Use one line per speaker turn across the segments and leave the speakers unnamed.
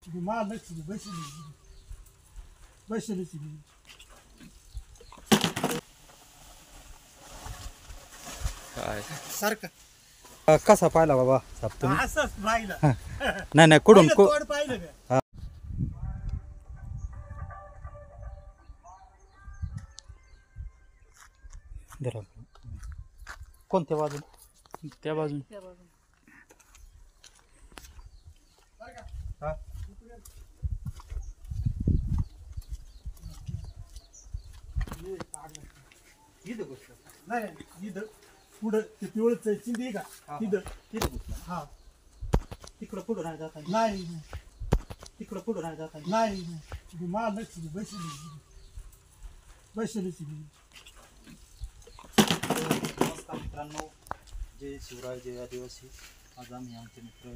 महालक्ष्मी बसली सारखं
कसा पाहिला बाबा साप तुम्ही?
असंच पाहिलं.
नाही नाही कुठून
तोड पाहिलं का?
धरा. कोणत्या बाजून?
त्या बाजून
हा?
नाही इथं पुढं ते पिवळच चिंदी का तिथं
तिथं
हा
तिकडं पुढं नाही जाता
नाही
तिकडं पुढं नाही जाता
नाही महालक्ष्मी बसली
नमस्कार मित्रांनो, जय शिवराय जय आदिवासी. आज आम्ही आमचे मित्र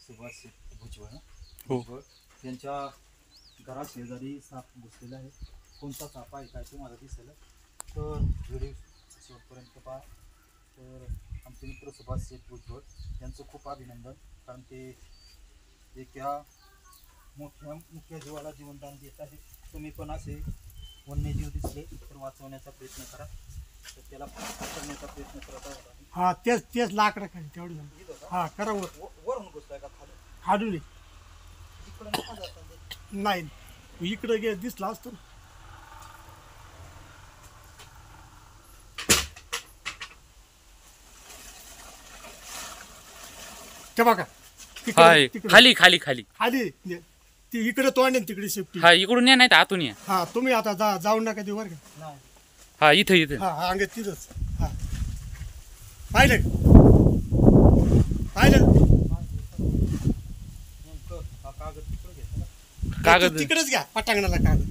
सुभाष भुजबळ यांच्या घराशेजारी साप घुसलेला आहे. कोणता साप आहे काय तुम्हाला दिसेल तर व्हिडिओ शेवटपर्यंत पहा. तर आमचे मित्र सुभाष भुजबळ यांचं खूप अभिनंदन, कारण ते एक या मुख्य जीवाला जीवनदान देत आहे. तुम्ही पण असे वन्यजीव दिसले तर वाचवण्याचा प्रयत्न करा. तर त्याला पकडण्याचा प्रयत्न करत आहोत आम्ही.
हा तेच लाकडं खाली तेवढं झालं. हा करा
वरून घुसलाय का खाली?
खाडून
इकडं नका जाता.
नाही इकडं गे दिसला असतो ना. ते बघा
हाय खाली खाली खाली
खाली ती इकडे तोंड आहे तिकडे सेफ्टी.
हा इकडून या नाही तर आतून या.
हा तुम्ही आता जाऊ नका ते वर का.
नाही
हा इथं इथं
हा हा अंगे तिथंच. हा पाहिलं
नेमकं हा कागद तिकडं घेतला ना.
कागद
तिकडेच घ्या पटांगणाला कागद.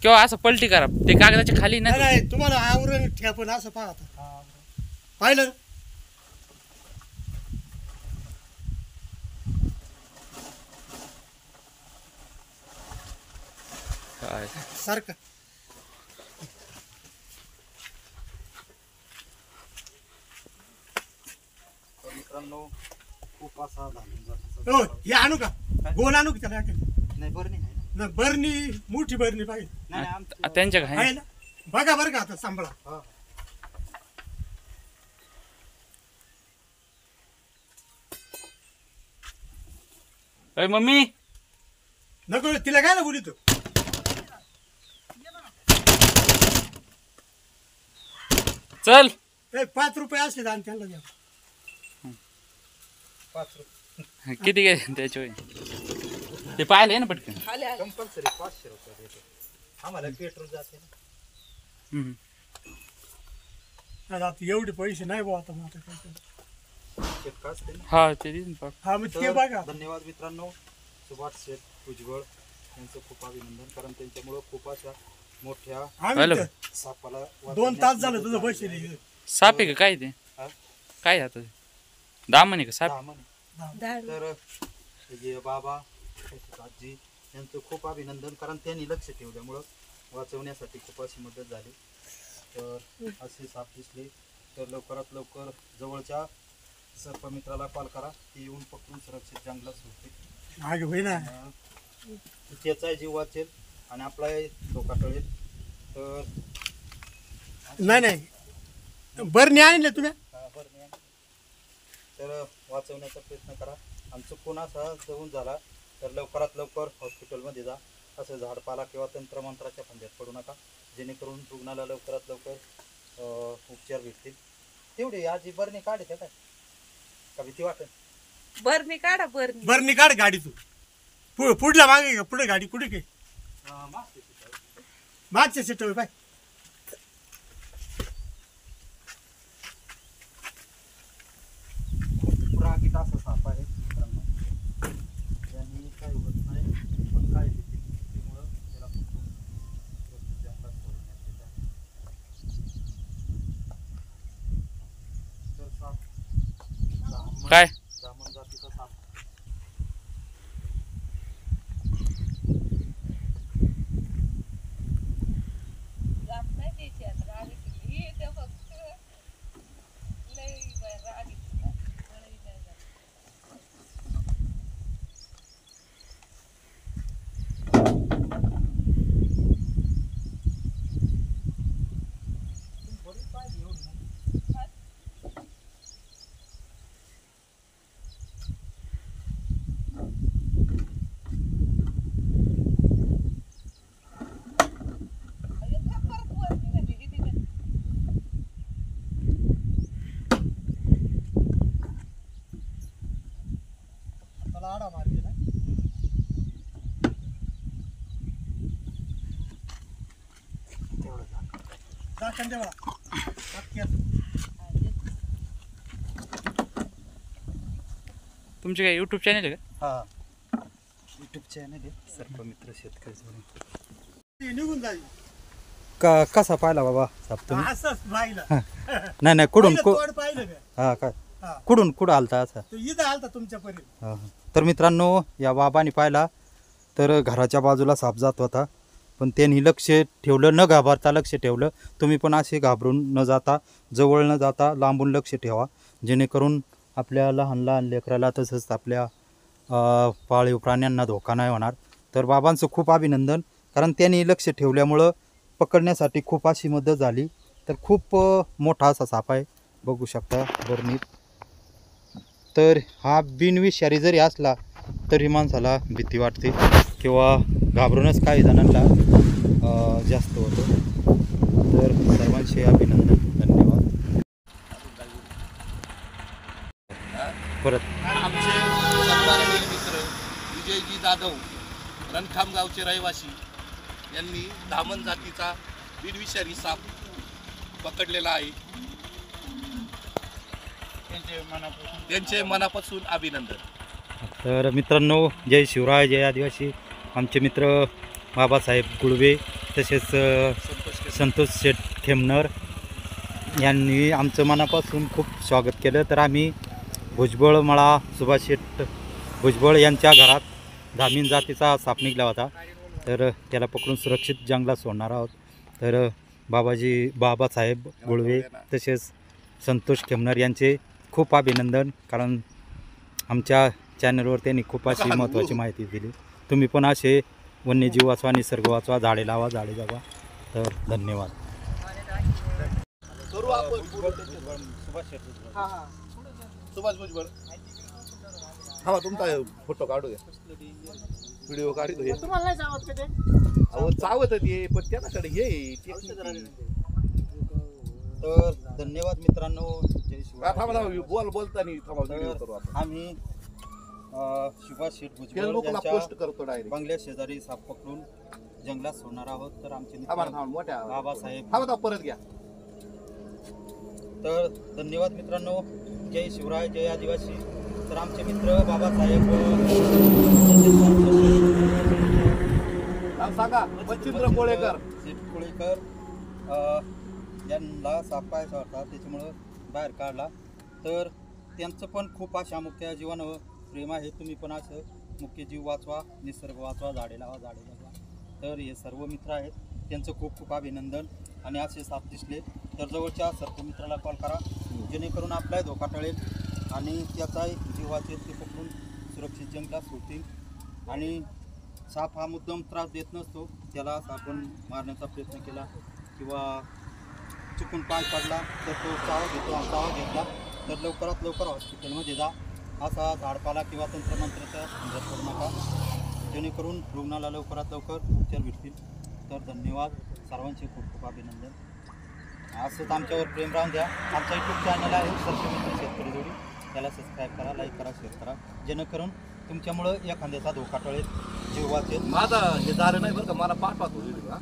किंवा असं पलटी करा ते कागदाच्या खाली
नाही
नाही.
नाही तुम्हाला आवरण ठेवा पण असं पहा आता.
हा
पाहिलं
काय
सारखं
तर मित्रांनो खूप असा
हो हे आणू का गोल आणू का त्याला
नाही बरं नाही ना.
बरणी मोठी बरणी पाहिजे
नाही आमचं
त्यांच्या
आहे
काय
ना. बघा बरं का आता सांभाळा.
हा
अय मम्मी
नको तिला काय ना बोलितो.
चल
5 रुपये असले तर आणि त्यांना द्या.
5 रुपये
किती घे त्याच्या ते पाहिले ना पटकन.
कंपल्सरी 500 रुपये देतो. आम्हाला पेट्रोल जाते ना.
हम्म.
आता एवढे पैसे नाही बुवा आता मग आता काय करणार.
एक का असते ना.
हा ते देईन पाक.
हा मग ते
तर
बघा
धन्यवाद मित्रांनो. सुभाष भुजबळ यांचं खूप अभिनंदन, कारण त्यांच्यामुळं खूप अशा मोठ्या
हॅलो.
आम्ही
सापाला
2 तास झालं तुझं पैसे
साप आहे का काय ते
हा?
काय आता दामन आहे का साप?
दामन आहे. तर हे बाबा आजी यांचं खूप अभिनंदन, कारण त्यांनी लक्ष ठेवल्यामुळं वाचवण्यासाठी खूप अशी मदत झाली. तर असे साप दिसले तर लवकरात लवकर जवळच्या सर्पमित्राला कॉल करा, ते येऊन पकडून सुरक्षित जंगलात सोडते.
मागे होई ना.
त्याचा जीव वाचेल आणि आपला धोका टळेल. तर
नाही बरणी आणले तुम्ही.
बरं नाही तर वाचवण्याचा प्रयत्न करा. आणि चुकून असा जवून झाला तर लवकरात लवकर हॉस्पिटलमध्ये जा. असं झाडपाला किंवा तंत्रमंत्राच्या फंद्यात पडू नका, जेणेकरून रुग्णाला लवकरात लवकर उपचार भेटतील. तेवढे आजी बरणी काढे त्या काय का भीती वाटेल?
बरणी काढा बरणी.
बरणी काढ गाडीतून. पुढला मागे पुढे गाडी कुठे काय मागच्या सीट पाय.
खूप रागीट असा साप आहे मित्रांनो. यांनी काही होत नाही, पण काय भीतीमुळं त्याला पकडून जंगलात सोडण्यात येत आहे. तर साप
काय
जामन जातीचा साप.
जात नाही त्याच्यात राग येते. हे ते फक्त लय राग येते.
झाकण दे मला. पटक्यात.
तुमचे काय यूट्यूब चॅनल आहे का?
हा यूट्यूब चॅनल आहे सर्पमित्र शेतकरी जोडी.
ते निघून जाईल.
कसा पाहिला बाबा साप तुम्ही?
असंच पाहिलं.
नाही कुठून
पहिलं तोड पाहिलं का?
हा काय
हा.
कुठून आलता असा?
तो इथं आलता तुमच्यापर्यंत.
हा. तर मित्रांनो या बाबांनी पाहिला तर घराच्या बाजूला साप जात होता पण त्यांनी लक्ष ठेवलं, न घाबरता लक्ष ठेवलं. तुम्ही पण असे घाबरून न जाता, जवळ न जाता लांबून लक्ष ठेवा, जेणेकरून आपल्या लहान लहान लेकराला तसंच आपल्या पाळीव प्राण्यांना धोका नाही होणार. तर बाबांचं खूप अभिनंदन, कारण त्यांनी लक्ष ठेवल्यामुळं पकडण्यासाठी खूप अशी मदत झाली. तर खूप मोठा असा साप आहे, बघू शकता बरणीत. तर हा बिनविषारी जरी असला तरी माणसाला भीती वाटते किंवा घाबरूनच काही जणांना जास्त होतं. तर सर्वांचे अभिनंदन, धन्यवाद. परत
आमचे सन्माननीय मित्र विजयजी जाधव रणखाम गावचे रहिवासी यांनी धामण जातीचा बिनविषारी साप पकडलेला आहे. त्यांचे मनापासून अभिनंदन.
तर मित्रांनो, जय शिवराय, जय आदिवासी. आमचे मित्र बाबासाहेब गुळवे तसेच संतोष शेठ खेमनर यांनी आमचं मनापासून खूप स्वागत केलं. तर आम्ही भुजबळ मळा सुभाष शेठ भुजबळ यांच्या घरात धामीन जातीचा साप निघाला होता. तर त्याला पकडून सुरक्षित जंगलात सोडणार आहोत. तर बाबासाहेब गुळवे तसेच संतोष खेमनर यांचे खूप अभिनंदन, कारण आमच्या चॅनलवर त्यांनी खूप अशी महत्त्वाची माहिती दिली. तुम्ही पण असे वन्यजीव वाचवा, निसर्ग वाचवा, झाडे लावा, झाडे जगवा. तर धन्यवाद.
करू आपण सुभाष भुजबळ. हा तुमचा फोटो काढू द्या, व्हिडिओ काढतो. अहो चावत ते पण त्याच्याकडे ये.
तर धन्यवाद मित्रांनो, जय शिवराय.
थांबा बोलताना थांबा.
आम्ही सुभाष शेठ भुजबळ
फेसबुकला
यांच्या
पोस्ट करतो डायरेक्ट.
बंगल्या शेजारी साप पकडून जंगलात सोडणार आहोत. तर आमचे मित्र
थांबा मोठ्या
बाबासाहेब.
थांबा परत घ्या.
तर धन्यवाद मित्रांनो, जय शिवराय, जय आदिवासी. तर आमचे मित्र बाबासाहेब
नाव सांगा. मच्छिंद्र कोळेकर.
शेठ कोळेकर यांना साप पाहायचा होता, त्याच्यामुळं बाहेर काढला. तर त्यांचं पण खूप अशा मुख्य जीवांवर प्रेम आहे. तुम्ही पण असं मुख्य जीव वाचवा, निसर्ग वाचवा, झाडे लावा, झाडे जगवा. तर हे सर्व मित्र आहेत, त्यांचं खूप खूप अभिनंदन. आणि असे साप दिसले तर जवळच्या सर्व मित्राला कॉल करा, जेणेकरून आपलाही धोका टळेल आणि त्याचाही जीव वाचेल. ते पकडून सुरक्षित जंगलात सोडतील. आणि साप हा मुद्दाम त्रास देत नसतो, त्याला आपण मारण्याचा प्रयत्न केला किंवा चुकून पाय पडला तर तो चावा घेतो. चावा घेतला तर लवकरात लवकर हॉस्पिटलमध्ये जा. असा झाडपाला किंवा तंत्रमंत्राचा संदर्भ करू नका, जेणेकरून रुग्णाला लवकरात लवकर उपचार भेटतील. तर धन्यवाद, सर्वांचे खूप खूप अभिनंदन. असंच आमच्यावर प्रेम राहून द्या. आमचा यूट्यूब चॅनल आहे सर्पमित्र शेतकरी जोडी, त्याला सबस्क्राईब करा, लाईक करा, शेअर करा, जेणेकरून तुमच्यामुळं एखाद्याचा धोका टळेल, जीव वाचेल.
माझा हे झालं नाही बरं का, मला पाठवा तो व्हिडिओ.